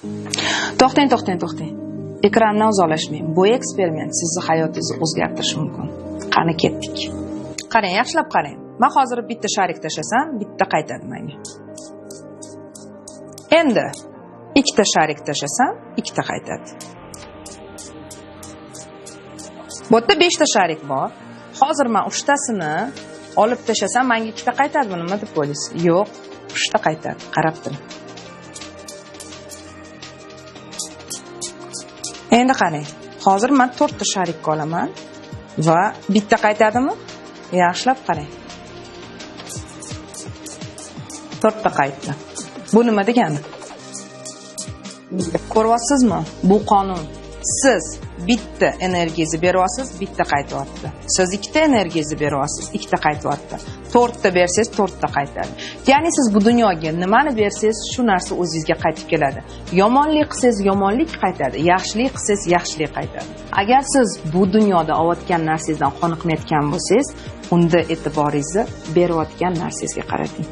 To'xtang. Ekrandan uzoqlashmang. Bu eksperiment sizni hayotingizni o'zgartirishi mumkin. Qani ketdik. Qarang, yaxshilab qarang. Men hozir bitta sharik tashlasam, bitta qaytadi menga. Endi ikkita sharik tashlasam, ikkita qaytadi. Bu yerda 5 ta sharik bor. Hozir men 3 tasini olib tashlasam, menga ikkita qaytadimi, nima deb o'ylaysiz? Yo'q, 3 ta qaytadi. Qarab turing. Endi qarang. Hozir men 4 ta sharikka olaman va bitta qaytadimi? Yaxshilab qarang. 4 ta qaytdi. Bu nima degani? Ko'ryapsizmi? Bu qonun. Siz bitta energiyangizni beryapsiz, bitta qaytyapti. Siz ikkita energiyangizni beryapsiz, ikkita qaytyapti. 4 ta bersangiz 4 ta qaytadi. Ya'ni siz bu dunyoga nimani bersangiz, shu narsa o'zingizga qaytib keladi. Yomonlik qilsangiz yomonlik qaytadi, yaxshilik qilsangiz yaxshilik qaytadi. Agar siz bu dunyoda olayotgan narsangizdan qoniqmayotgan bo'lsangiz, unda e'tiboringizni berayotgan narsangizga qarating.